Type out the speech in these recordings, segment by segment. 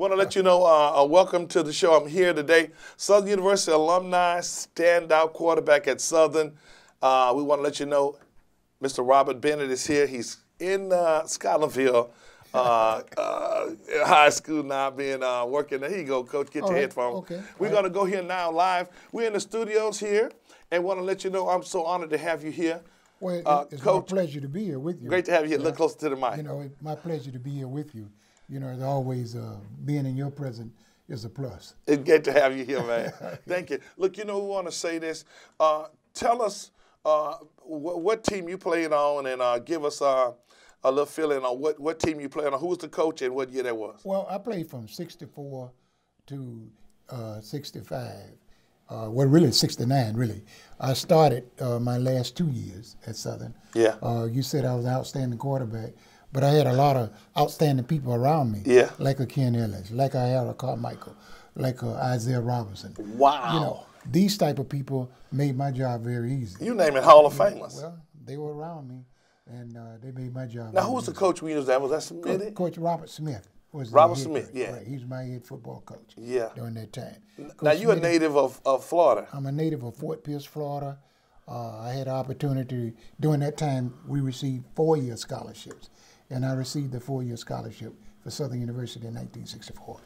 want to let you know, welcome to the show. I'm here today. Southern University alumni, standout quarterback at Southern. We want to let you know Mr. Robert Bennett is here. He's in Scotlandville high school now, being working. Here you go, Coach. Get your headphones. Okay. We're going to go here now live. We're in the studios here, and want to let you know I'm so honored to have you here. Well, it's Coach, my pleasure to be here with you. Great to have you here. Look closer to the mic. You know, it's my pleasure to be here with you. You know, as always, being in your presence is a plus. It's great to have you here, man. Thank you. Look, you know, we want to say this. Tell us what team you played on, and give us a little feeling on what team you played on. Who was the coach and what year that was? Well, I played from 64 to 65. Well, really 69, really. I started my last 2 years at Southern. Yeah. You said I was an outstanding quarterback, but I had a lot of outstanding people around me. Yeah. Like a Ken Ellis, like a Harold Carmichael, like a Isaiah Robinson. Wow. You know, these type of people made my job very easy. You name it Hall of Famers. Well, they were around me, and they made my job Now, very who was the easy. coach we used? Was that Smith? Coach Robert Smith. Was Robert the head Smith, coach. yeah. Right. He was my head football coach. Yeah. During that time. Now, Coach you're a Smith, native of Florida. I'm a native of Fort Pierce, Florida. I had the opportunity, during that time, we received 4-year scholarships. And I received the 4-year scholarship for Southern University in 1964.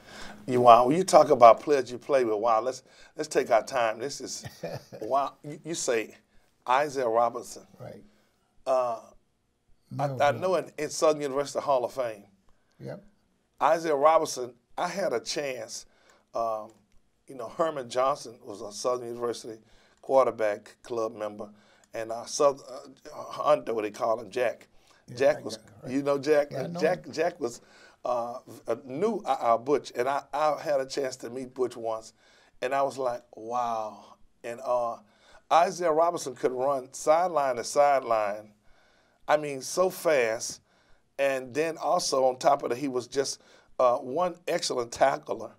Wow, when you talk about players you play with, wow, let's take our time. This is, wow, you say Isaiah Robinson. Right. I know in Southern University Hall of Fame, Yep. Isaiah Robinson, I had a chance, you know, Herman Johnson was a Southern University quarterback club member, and Hunter, what they call him, Jack. Yeah, Jack was, right. you know Jack? Yeah, I know Jack was knew Butch, and I had a chance to meet Butch once, and I was like, wow. And Isaiah Robinson could run sideline to sideline, I mean, so fast. And then also on top of that, he was just one excellent tackler.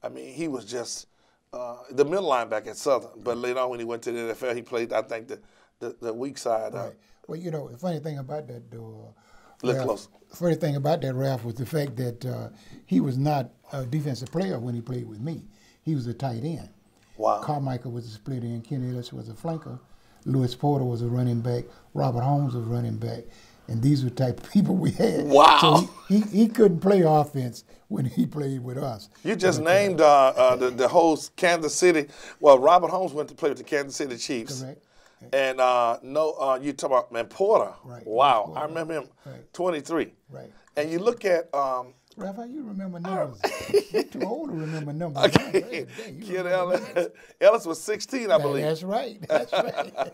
I mean, he was just the middle linebacker at Southern. But later on, when he went to the NFL, he played, I think, the weak side. Right. Well, you know, the funny thing about that, though, Look close. The funny thing about that, Ralph, was the fact that he was not a defensive player when he played with me. He was a tight end. Wow. Carmichael was a split end. Ken Ellis was a flanker. Lewis Porter was a running back. Robert Holmes was running back. And these were the type of people we had. Wow. So he couldn't play offense when he played with us. You just named the whole Kansas City. Well, Robert Holmes went to play with the Kansas City Chiefs. Correct. And you talk about, man, Porter. Right. Wow. Porter. I remember him, Right. 23. Right. And you look at Ralph, how you remember numbers? You're too old to remember numbers. okay. Ken Ellis was 16, I believe. That's right. That's right.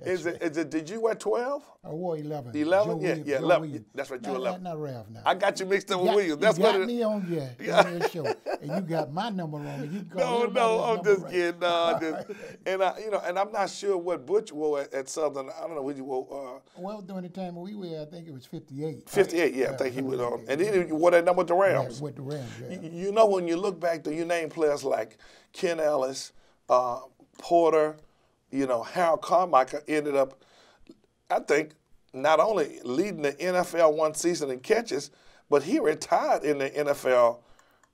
Is it? Did you wear 12? I wore 11. 11? Joe Yeah, Williams, yeah, Joe 11. Williams. That's right, you Now, 11. Not Ralph now. I got you mixed up with Williams. That's you what got it me on your show, and you got my number wrong. And you call No, I'm just right. kidding. And and I'm not sure what Butch wore at Southern. I don't know what you wore. Well, during the time we were, I think it was 58. 58, yeah, I think he went on. And then you wore that number with the Rams. Yeah, with the Rams, yeah. You know, when you look back, you name players like Ken Ellis, Porter, you know, Harold Carmichael ended up, I think, not only leading the NFL one season in catches, but he retired in the NFL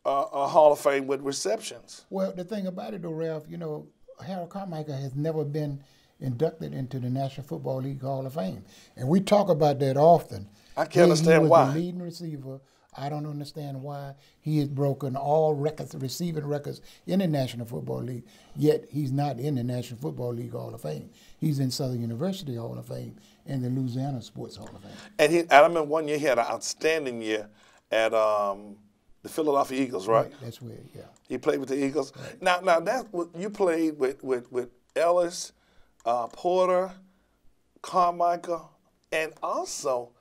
Hall of Fame with receptions. Well, the thing about it, though, Ralph, you know, Harold Carmichael has never been inducted into the National Football League Hall of Fame. And we talk about that often. I can't understand why. He was the leading receiver. I don't understand why. He has broken all records, receiving records in the National Football League, yet he's not in the National Football League Hall of Fame. He's in Southern University Hall of Fame and the Louisiana Sports Hall of Fame. And I remember one year he had an outstanding year at the Philadelphia Eagles, right? That's where, yeah. He played with the Eagles. Right. Now that's what you played with Ellis, Porter, Carmichael, and also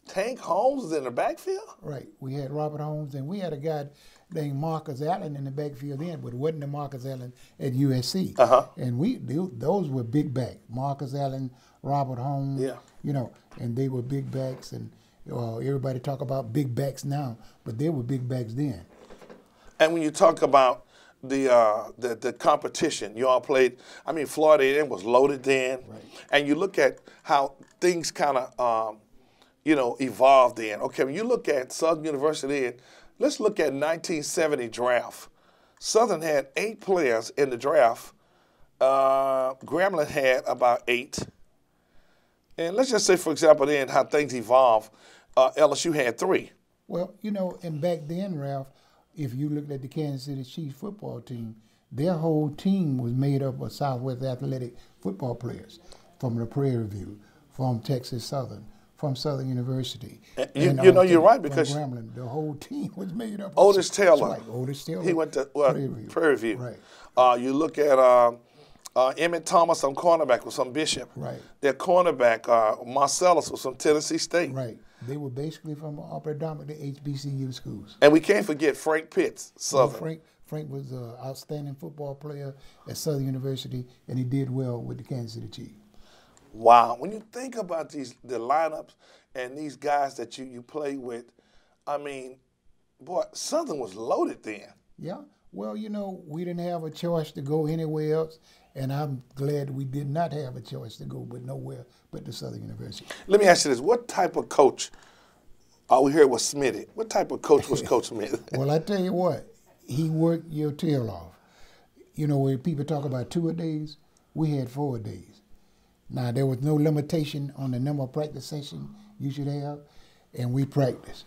Tank Holmes was in the backfield? Right. We had Robert Holmes, and we had a guy named Marcus Allen in the backfield then, but it wasn't the Marcus Allen at USC. Uh-huh. And those were big backs. Marcus Allen, Robert Holmes, Yeah. you know, and they were big backs. And everybody talk about big backs now, but they were big backs then. And when you talk about the competition, you all played, I mean, Florida A&M was loaded then. Right. And you look at how things kind of, evolved then. Okay, when you look at Southern University, let's look at 1970 draft. Southern had 8 players in the draft. Grambling had about 8. And let's just say, for example, then how things evolved. LSU had 3. Well, you know, and back then, Ralph, if you looked at the Kansas City Chiefs football team, their whole team was made up of Southwest Athletic football players from the Prairie View, from Texas Southern, from Southern University. You know, you're right, because Grambling, the whole team was made up. Otis Taylor. Right, Otis Taylor. He went to Prairie View. Right. You look at Emmett Thomas, some cornerback, was from Bishop. Right. Their cornerback, Marcellus, was from Tennessee State. Right. They were basically from predominantly HBCU schools. And we can't forget Frank Pitts, Southern. Well, Frank was an outstanding football player at Southern University, and he did well with the Kansas City Chiefs. Wow. When you think about the lineups and these guys that you play with, I mean, boy, Southern was loaded then. Yeah. Well, you know, we didn't have a choice to go anywhere else, and I'm glad we did not have a choice to go but nowhere but to Southern University. Let me ask you this. What type of coach, we heard was Smitty. What type of coach was Coach Smitty? Well, I tell you what, he worked your tail off. You know, when people talk about 2-a-days, we had 4-a-days. Now, there was no limitation on the number of practice sessions you should have, and we practiced.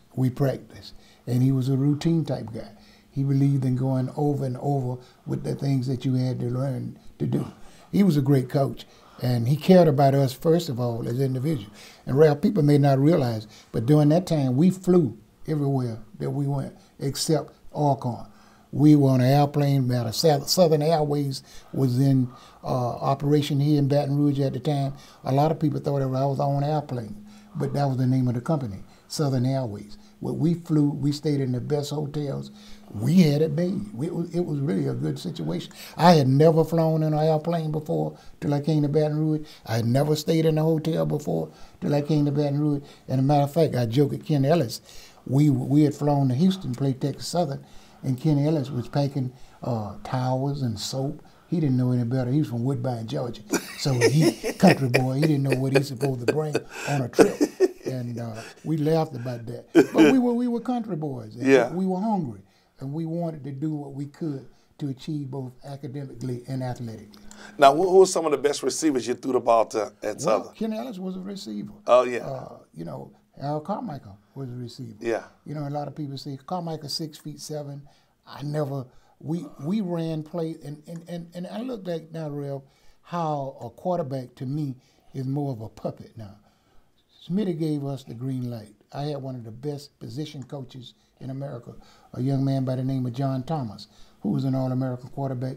And he was a routine type guy. He believed in going over and over with the things that you had to learn to do. He was a great coach, and he cared about us, first of all, as individuals. And Ralph, people may not realize, but during that time, we flew everywhere that we went, except Alcorn. We were on an airplane. Southern Airways was in operation here in Baton Rouge at the time. A lot of people thought I was on an airplane, but that was the name of the company, Southern Airways. Well, we flew, we stayed in the best hotels. We had it made. It was really a good situation. I had never flown in an airplane before till I came to Baton Rouge. I had never stayed in a hotel before till I came to Baton Rouge. And a matter of fact, I joke with Ken Ellis. We had flown to Houston, played Texas Southern, and Ken Ellis was packing towels and soap. He didn't know any better. He was from Woodbine, Georgia. So he, country boy, he didn't know what he's supposed to bring on a trip. And we laughed about that. But we were country boys. And yeah. We were hungry. And we wanted to do what we could to achieve both academically and athletically. Now, who were some of the best receivers you threw the ball to at Southern? Ken Ellis was a receiver. Oh, yeah. You know, Harold Carmichael was a receiver. Yeah. You know, a lot of people say, Carmichael 6'7". I never, we ran play, and I look at now, Real, how a quarterback to me is more of a puppet now. Smitty gave us the green light. I had one of the best position coaches in America, a young man by the name of John Thomas, who was an All-American quarterback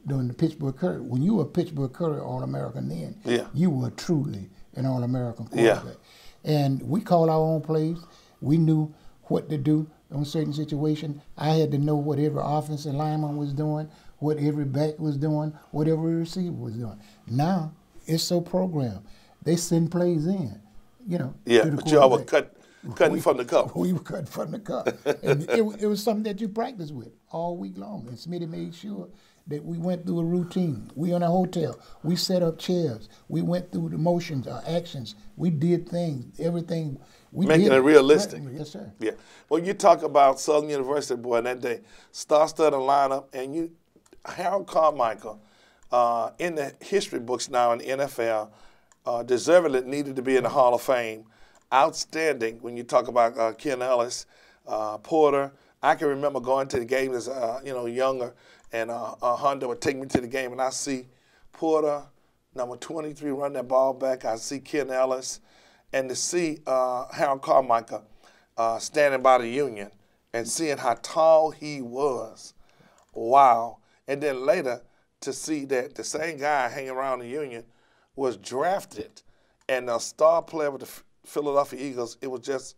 during the Pittsburgh Courier. When you were a Pittsburgh Courier All-American then, yeah. you were truly an All-American quarterback. Yeah. And we called our own plays. We knew what to do on certain situations. I had to know what every offensive lineman was doing, what every back was doing, what every receiver was doing. Now, it's so programmed. They send plays in, you know. Yeah, but y'all were cutting from the cup. We were cutting from the cup. And it was something that you practiced with all week long. And Smitty made sure that we went through a routine. We in a hotel. We set up chairs. We went through the motions, our actions. We did things, everything. Making it realistic. Yes, sir. Yeah. Well, you talk about Southern University, boy, in that day, star-studded lineup, and Harold Carmichael, in the history books now in the NFL, deservedly needed to be in the Hall of Fame. Outstanding when you talk about Ken Ellis, Porter. I can remember going to the game as younger, and Honda would take me to the game, and I see Porter, number 23, run that ball back. I see Ken Ellis, and to see Harold Carmichael standing by the Union and seeing how tall he was, wow. And then later to see that the same guy hanging around the Union was drafted and a star player with the Philadelphia Eagles. It was just,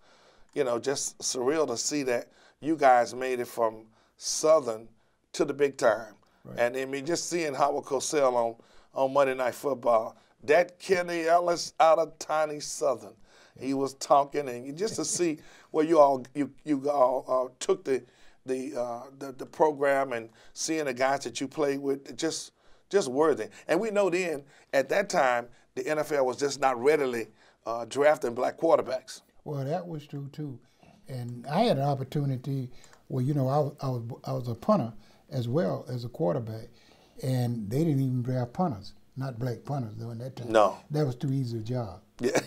just surreal to see that you guys made it from Southern to the big time. Right. And I mean, just seeing Howard Cosell on Monday Night Football, that Kenny Ellis out of tiny Southern, he was talking, and just to see where you all took the program and seeing the guys that you played with, just worthy. And we know then, at that time, the NFL was just not readily drafting black quarterbacks. Well, that was true, too. And I had an opportunity where, you know, I was a punter as well as a quarterback, and they didn't even draft punters, not black punters during that time. No. That was too easy a job. Yeah,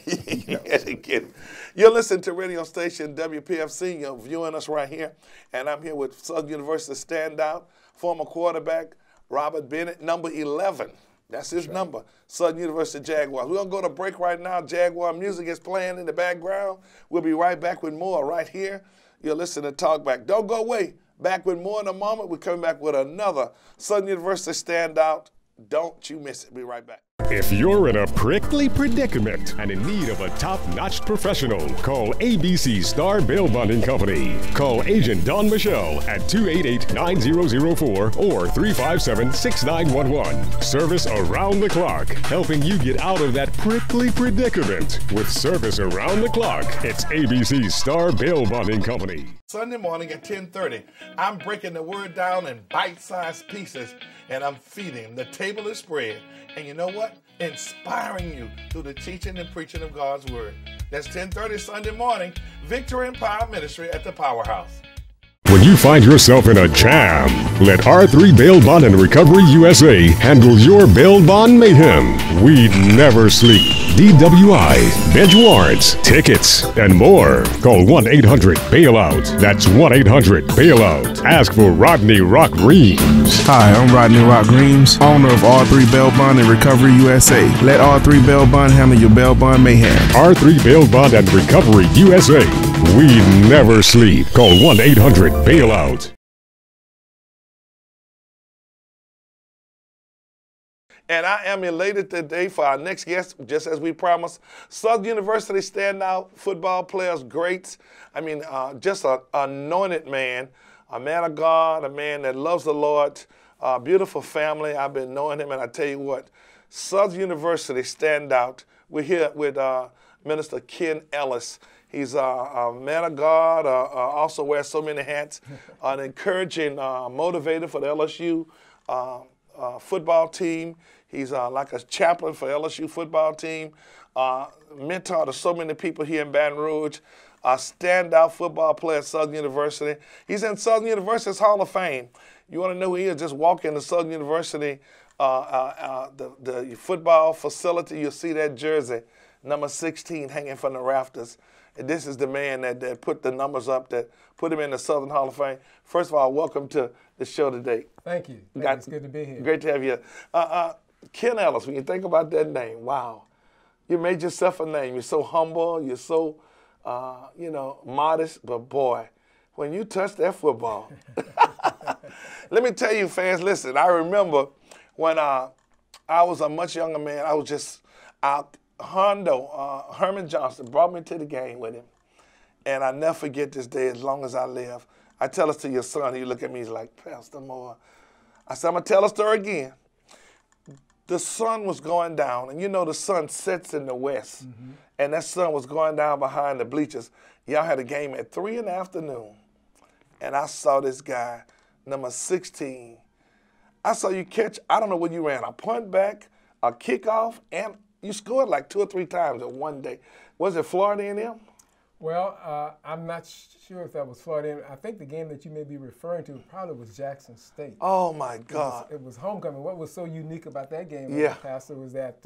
they get it. You're listening to radio station WPFC. You're viewing us right here, and I'm here with Southern University standout, former quarterback Robert Bennett, number 11. That's his number, Southern University Jaguars. We're going to go to break right now. Jaguar music is playing in the background. We'll be right back with more right here. You're listening to Talk Back. Don't go away. Back with more in a moment. We're coming back with another Southern University standout. Don't you miss it. Be right back. If you're in a prickly predicament and in need of a top-notch professional, call ABC Star Bail Bonding Company. Call Agent Don Michelle at 288-9004 or 357-6911. Service around the clock, helping you get out of that prickly predicament. With service around the clock, it's ABC Star Bail Bonding Company. Sunday morning at 10:30, I'm breaking the word down in bite-sized pieces, and I'm feeding. The table is spread. And you know what? Inspiring you through the teaching and preaching of God's Word. That's 10:30 Sunday morning, Victory and Power Ministry at the Powerhouse. When you find yourself in a jam, let R3 Bail Bond and Recovery USA handle your bail bond mayhem. We never sleep. DWI, bench warrants, tickets, and more. Call 1-800-BAILOUT. That's 1-800-BAILOUT. Ask for Rodney Rock Reams. Hi, I'm Rodney Rock Reams, owner of R3 Bail Bond and Recovery USA. Let R3 Bail Bond handle your bail bond mayhem. R3 Bail Bond and Recovery USA. We never sleep. Call 1-800-BAILOUT. And I am elated today for our next guest, just as we promised, Southern University standout football players, greats. I mean, just an anointed man, a man of God, a man that loves the Lord, a beautiful family. I've been knowing him, and I tell you what, Southern University standout. We're here with Minister Ken Ellis. He's a man of God, also wears so many hats, an encouraging motivator for the LSU football team. He's like a chaplain for LSU football team, mentor to so many people here in Baton Rouge, a standout football player at Southern University. He's in Southern University's Hall of Fame. You want to know who he is? Just walk into Southern University, the football facility, you'll see that jersey, number 16, hanging from the rafters. And this is the man that put the numbers up, that put him in the Southern Hall of Fame. First of all, welcome to the show today. Thank you. It's good to be here. Great to have you. Ken Ellis, when you think about that name, wow. You made yourself a name. You're so humble. You're so, modest. But, boy, when you touch that football. Let me tell you, fans, listen, I remember when I was a much younger man, I was just out. Herman Johnson brought me to the game with him, and I never forget this day as long as I live. I tell us to your son, he look at me, he's like, Pastor Moore. I said, I'm going to tell a story again. The sun was going down, and you know the sun sets in the west, and that sun was going down behind the bleachers. Y'all had a game at 3 in the afternoon, and I saw this guy, number 16. I saw you catch, I don't know what you ran, a punt back, a kickoff, and you scored like 2 or 3 times in one day. Was it Florida A&M? Well, I'm not sure if that was Florida A&M. I think the game that you may be referring to probably was Jackson State. Oh, my God. It was homecoming. What was so unique about that game, Pastor, was that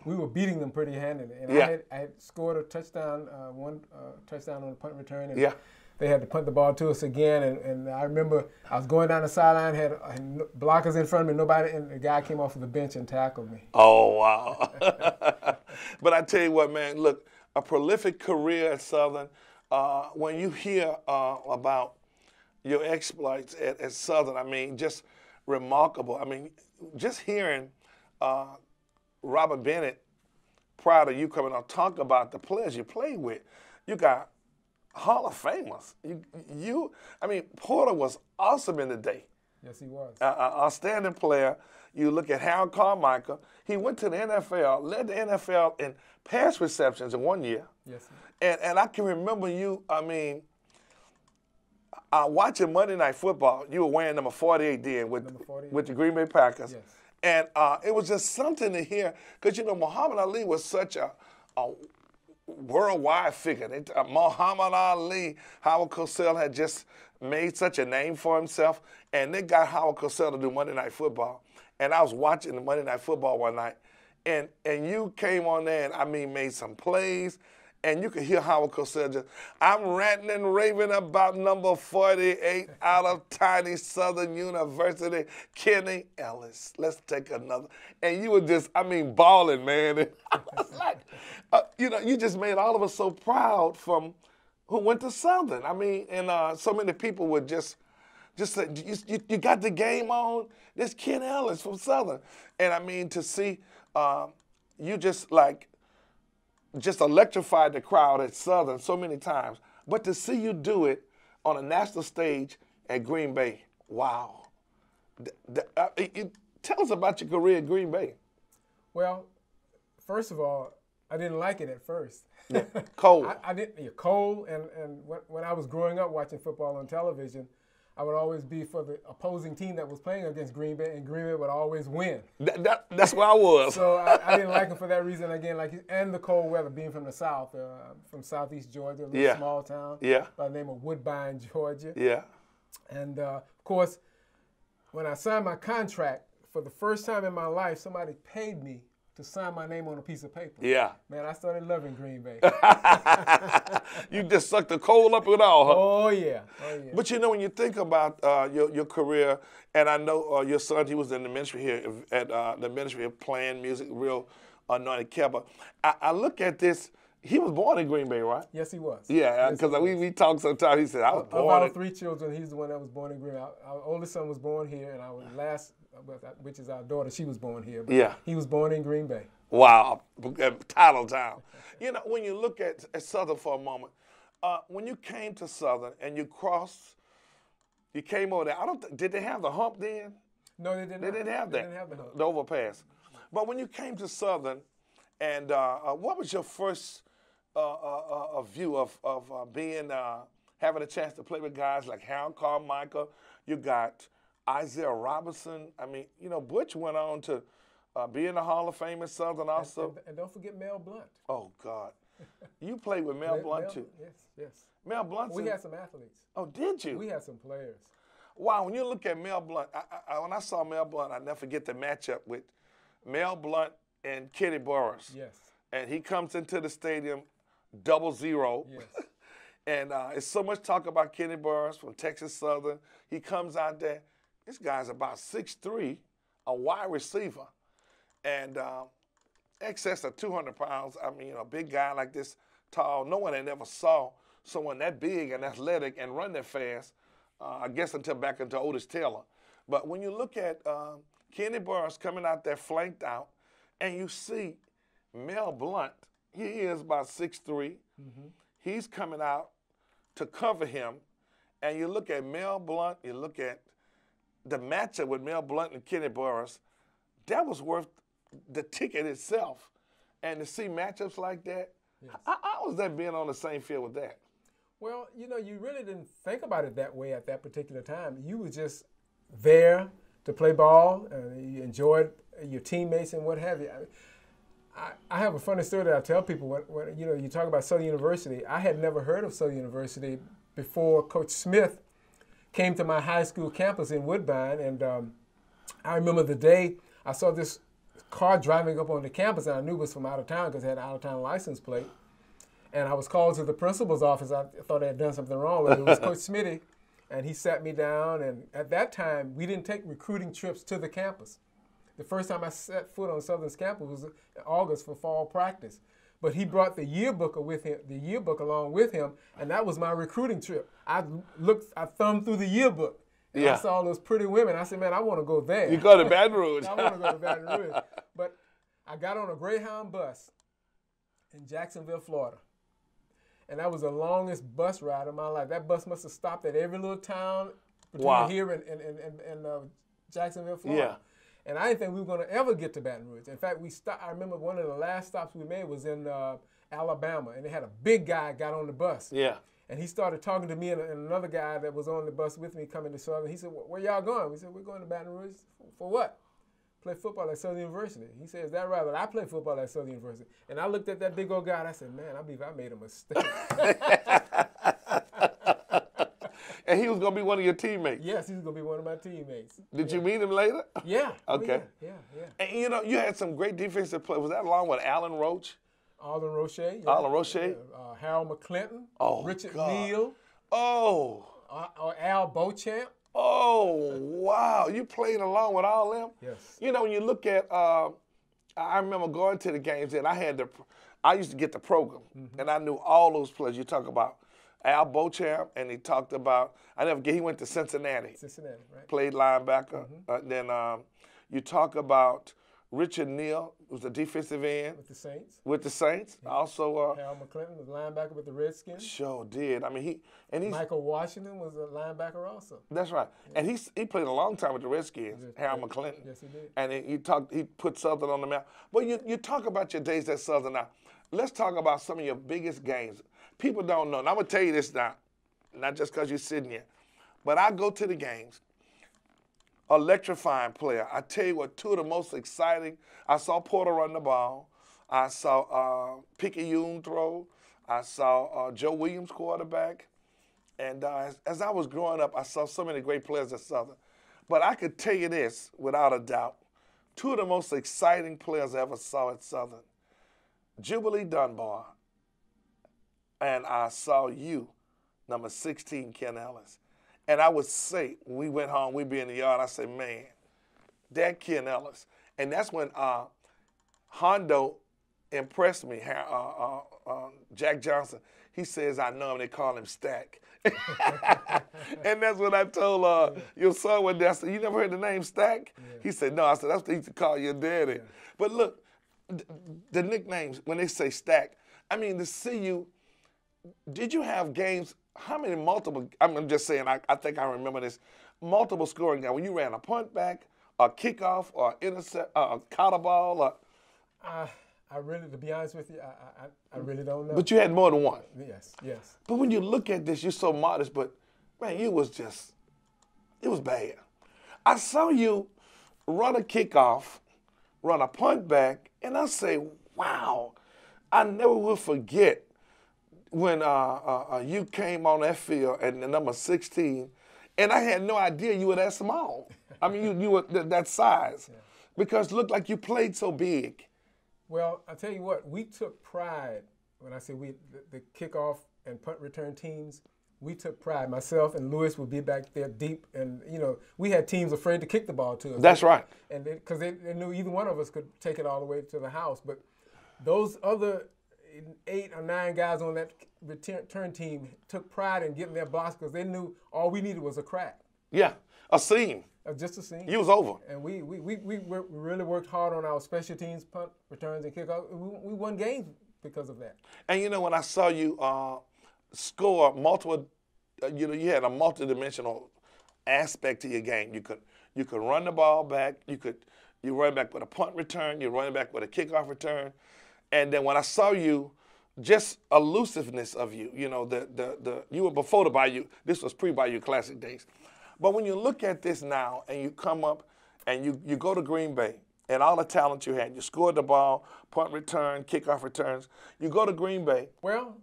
we were beating them pretty handily. And I had scored a touchdown, one touchdown on the punt return. And they had to punt the ball to us again, and I remember I was going down the sideline, had blockers in front of me, and the guy came off of the bench and tackled me. Oh, wow. But I tell you what, man, look, a prolific career at Southern. When you hear about your exploits at Southern, I mean, just remarkable. I mean, just hearing Robert Bennett, prior to you coming on, talk about the players you played with. You got Hall of Famers. I mean, Porter was awesome in the day. Yes, he was. Outstanding player. You look at Harold Carmichael. He went to the NFL, led the NFL in pass receptions in 1 year. Yes. And I can remember you, I mean, watching Monday Night Football, you were wearing number 48 then with the Green Bay Packers. Yes. And it was just something to hear, because, Muhammad Ali was such a worldwide figure. Muhammad Ali, Howard Cosell had just made such a name for himself, and they got Howard Cosell to do Monday Night Football. And I was watching the Monday Night Football one night, and you came on there and, I mean, made some plays, and you could hear Howard Cosell just, I'm ranting and raving about number 48 out of tiny Southern University, Kenny Ellis. Let's take another. And you were just, I mean, balling, man. And I was like, you know, you just made all of us so proud from who went to Southern. I mean, and so many people would just say, you got the game on? This Ken Ellis from Southern. And I mean, to see you just electrified the crowd at Southern so many times. But to see you do it on a national stage at Green Bay, wow. Tell us about your career at Green Bay. Well, first of all, I didn't like it at first. Yeah. Cold. I didn't. Yeah, cold, and when I was growing up watching football on television, I would always be for the opposing team that was playing against Green Bay, and Green Bay would always win. That's where I was. So I didn't like him for that reason. Again, and the cold weather, being from the South, from Southeast Georgia, a little small town by the name of Woodbine, Georgia. Yeah. And of course, when I signed my contract, for the first time in my life, somebody paid me to sign my name on a piece of paper. Yeah. Man, I started loving Green Bay. You just sucked the cold up and all, huh? Oh, yeah. Oh, yeah. But you know, when you think about your career, and I know your son, he was in the ministry here at the ministry of playing music, real anointed keeper. I look at this. He was born in Green Bay, right? Yes, he was. Yeah, because we talk sometimes. He said, I was born. Of our 3 children, he's the one that was born in Green Bay. Our oldest son was born here, and our last, which is our daughter, she was born here. But yeah. He was born in Green Bay. Wow, title town. You know, when you look at Southern for a moment, when you came to Southern and you came over there, did they have the hump then? No, they didn't. They didn't have that. They didn't have the hump. The overpass. But when you came to Southern, and what was your first view of being, having a chance to play with guys like Harold Carmichael? You got Isaiah Robinson. I mean, you know, Butch went on to be in the Hall of Fame in Southern also. And don't forget Mel Blount. Oh, God. You played with Mel Blount, too. Yes. Mel Blount. We had some athletes. Oh, did you? We had some players. Wow, when you look at Mel Blount, when I saw Mel Blount, I never forget the matchup with Mel Blount and Kenny Burris. Yes. And he comes into the stadium 0-0. Yes. And it's so much talk about Kenny Burris from Texas Southern. He comes out there. This guy's about 6'3", a wide receiver, and excess of 200 pounds. I mean, a big guy like this, tall. No one had ever saw someone that big and athletic and run that fast, I guess until Otis Taylor. But when you look at Kenny Burris coming out there flanked out, and you see Mel Blount, he is about 6'3". Mm-hmm. He's coming out to cover him. And you look at Mel Blount, you look at the matchup with Mel Blount and Kenny Burris, that was worth the ticket itself. And to see matchups like that, yes. How was that being on the same field with that? Well, you know, you really didn't think about it that way at that particular time. You were just there to play ball, and you enjoyed your teammates and what have you. I have a funny story that I tell people when you know, you talk about Southern University. I had never heard of Southern University before Coach Smith came to my high school campus in Woodbine, and I remember the day I saw this car driving up on the campus, and I knew it was from out of town because it had an out-of-town license plate. And I was called to the principal's office. I thought I had done something wrong, but it was Coach Smitty, and he sat me down. And at that time, we didn't take recruiting trips to the campus. The first time I set foot on Southern's campus was in August for fall practice. But he brought the yearbook along with him, and that was my recruiting trip. I thumbed through the yearbook, and I saw those pretty women. I said, man, I want to go there. You go to Baton Rouge. I want to go to Baton Rouge. But I got on a Greyhound bus in Jacksonville, Florida. And that was the longest bus ride of my life. That bus must have stopped at every little town between here and Jacksonville, Florida. Yeah. And I didn't think we were going to ever get to Baton Rouge. In fact, I remember one of the last stops we made was in Alabama, and they had a big guy got on the bus. Yeah. And he started talking to me and another guy that was on the bus with me coming to Southern. He said, where y'all going? We said, we're going to Baton Rouge. For what? play football at Southern University. He said, is that right? Well, I play football at Southern University. And I looked at that big old guy and I said, man, I believe I made a mistake. And he was going to be one of your teammates? Yes, he was going to be one of my teammates. Did you meet him later? Yeah. Okay. Oh, yeah. And, you know, you had some great defensive players. Was that along with Alan Roach? Alan Roche. Yeah. Alan Roche? Harold McClinton. Oh, Richard God. Neal. Oh. Al Beauchamp. Oh, wow. You played along with all them? Yes. You know, when you look at, I remember going to the games, and I used to get the program, and I knew all those players. You talk about Al Beauchamp, and he talked about, I never forget, he went to Cincinnati. Cincinnati, right. Played linebacker. Then you talk about Richard Neal, who's the defensive end. With the Saints. Yeah. Also, Harold McClinton was linebacker with the Redskins. Sure did. I mean, Michael Washington was a linebacker also. That's right. Yeah. And he played a long time with the Redskins, Harold McClinton. Yes, he did. And he put Southern on the map. But you talk about your days at Southern now. Let's talk about some of your biggest games. People don't know. And I'm going to tell you this now, not just because you're sitting here, but I go to the games. Electrifying player. I tell you what, two of the most exciting. I saw Porter run the ball. I saw Pickett Yoon throw. I saw Joe Williams quarterback. And as I was growing up, I saw so many great players at Southern. But I could tell you this, without a doubt, two of the most exciting players I ever saw at Southern, Jubilee Dunbar, and I saw you, number 16, Ken Ellis. And I would say, when we went home, we'd be in the yard, I said, man, that Ken Ellis. And that's when Hondo impressed me, Jack Johnson. He says, I know him, they call him Stack. And that's what I told your son one day. I said, you never heard the name Stack? Yeah. He said, no. I said, that's what they used to call your daddy. Yeah. But look, the nicknames, when they say Stack, I mean, to see you, did you have games, how many multiple, I'm just saying, I think I remember this, multiple scoring games, when you ran a punt back, a kickoff, or intercept, a counter ball, or... I really, to be honest with you, I really don't know. But you had more than one. Yes. But when you look at this, you're so modest, but man, you was just, it was bad. I saw you run a kickoff, run a punt back, and I say, wow, I never will forget when you came on that field at the number 16, and I had no idea you were that small. I mean, you were that size, because it looked like you played so big. Well, I tell you what, we took pride, when I say we, the kickoff and punt return teams, we took pride. Myself and Lewis would be back there deep, and, you know, we had teams afraid to kick the ball to us. That's right. And because they knew either one of us could take it all the way to the house. But those other 8 or 9 guys on that return team took pride in getting their blocks because they knew all we needed was a crack. Yeah, a seam. Just a seam. You was over. And we really worked hard on our special teams, punt, returns, and kickoff. We won games because of that. And, you know, when I saw you score multiple, you know, you had a multidimensional aspect to your game. You could run the ball back. You run back with a punt return. You run back with a kickoff return. And then when I saw you, just elusiveness of you, you know, you were before the Bayou. This was pre-Bayou Classic days. But when you look at this now and you come up and you go to Green Bay and all the talent you had, you scored the ball, punt return, kickoff returns, you go to Green Bay. Well,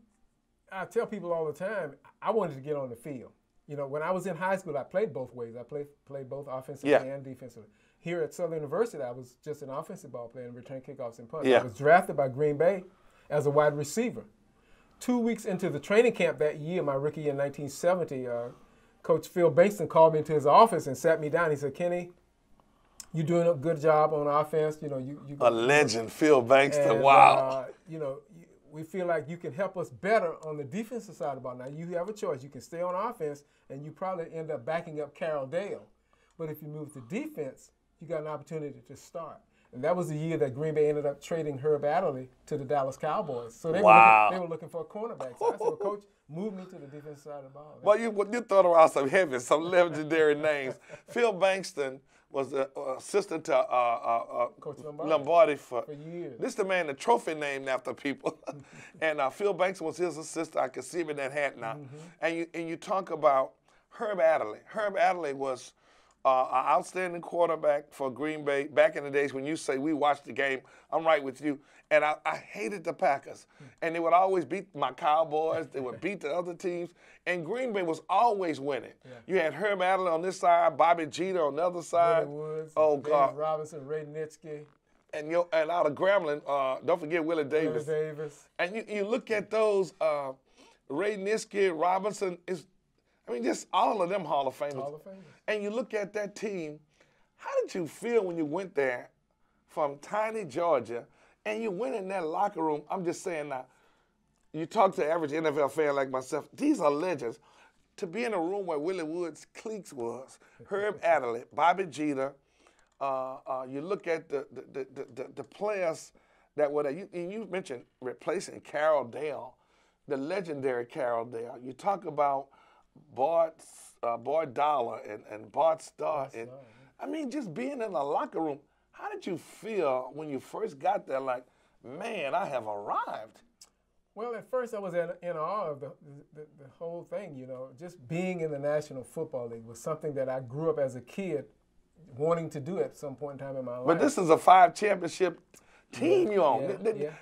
I tell people all the time, I wanted to get on the field. You know, when I was in high school, I played both ways. I played both offensively and defensively. Here at Southern University, I was just an offensive ball player and return kickoffs and punts. I was drafted by Green Bay as a wide receiver. 2 weeks into the training camp that year, my rookie year in 1970, Coach Phil Bankston called me into his office and sat me down. He said, Kenny, you're doing a good job on offense. You know, you a legend, Phil Bankston. And, wow. You know, we feel like you can help us better on the defensive side of the ball. Now, you have a choice. You can stay on offense, and you probably end up backing up Carroll Dale. But if you move to defense, you got an opportunity to start. And that was the year that Green Bay ended up trading Herb Adderley to the Dallas Cowboys. So they were looking for a cornerback. So I said, well, Coach, move me to the defensive side of the ball. Well, you throw around some legendary names. Phil Bankston was the assistant to Coach Lombardi for years. This is the man, the trophy named after people. And Phil Bankston was his assistant. I can see him in that hat now. And you talk about Herb Adderley. Herb Adderley was An outstanding quarterback for Green Bay. Back in the days when you say we watched the game, I'm right with you. And I hated the Packers. And they would always beat my Cowboys. They would beat the other teams. And Green Bay was always winning. Yeah. You had Herm Adler on this side, Bobby Jeter on the other side. Willie Woods, oh, Dave God. Robinson, Ray Nitschke. And out of Grambling, don't forget Willie Davis. Willie Davis. And you look at those, Ray Nitschke, Robinson, just all of them Hall of Famers. Hall of Famers. And you look at that team, how did you feel when you went there from tiny Georgia and you went in that locker room? I'm just saying now, you talk to the average NFL fan like myself, these are legends. To be in a room where Willie Woods' cliques was, Herb Adderley, Bobby Jeter, you look at the players that were there. You mentioned replacing Carroll Dale, the legendary Carroll Dale. You talk about Bart Dollar and Bart Starr. Just being in the locker room, how did you feel when you first got there? Like, man, I have arrived. Well, at first I was in awe of the whole thing, Just being in the National Football League was something that I grew up as a kid wanting to do at some point in time in my life. But this is a 5-championship team you're on.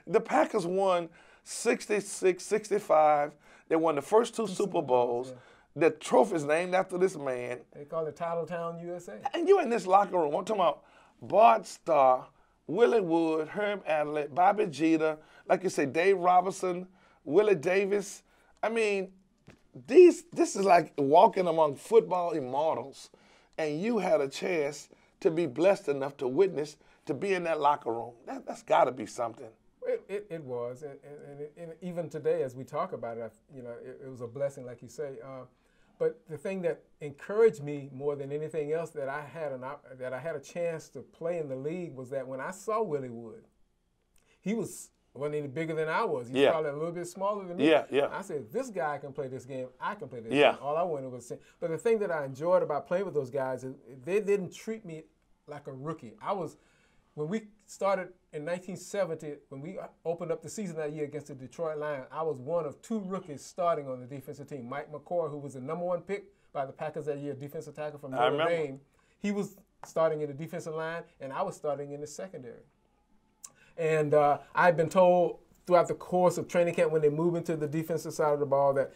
The Packers won 66, 65. They won the first two Super Bowls. The trophy's named after this man. They call it Titletown, USA. And you're in this locker room. I'm talking about Bart Starr, Willie Wood, Herb Adderley, Bobby Jeter, like you say, Dave Robinson, Willie Davis. This is like walking among football immortals. And you had a chance to be blessed enough to witness, to be in that locker room. That's got to be something. It was. And even today, as we talk about it, it was a blessing, like you say. But the thing that encouraged me more than anything else that I had a chance to play in the league was that when I saw Willie Wood, he wasn't any bigger than I was. He was probably a little bit smaller than me. I said, this guy can play this game. I can play this game. All I wanted was to. But the thing that I enjoyed about playing with those guys is they didn't treat me like a rookie. When we started in 1970, when we opened up the season that year against the Detroit Lions, I was one of 2 rookies starting on the defensive team. Mike McCoy, who was the #1 pick by the Packers that year, defensive tackle from Notre Dame, he was starting in the defensive line, and I was starting in the secondary. And I'd been told throughout the course of training camp when they move into the defensive side of the ball that,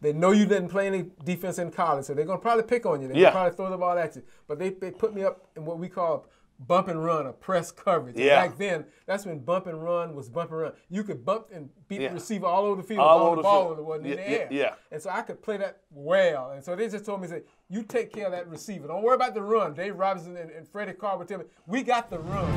they know you didn't play any defense in college, so they're going to probably pick on you. They're going to probably throw the ball at you. But they put me up in what we call bump and run, or press coverage. Back then, that's when bump and run was bump and run. You could bump and beat the receiver all over the field while the ball wasn't in the air. And so I could play that well. And so they just told me, you take care of that receiver. Don't worry about the run. Dave Robinson and Freddie Carr would tell me, we got the run.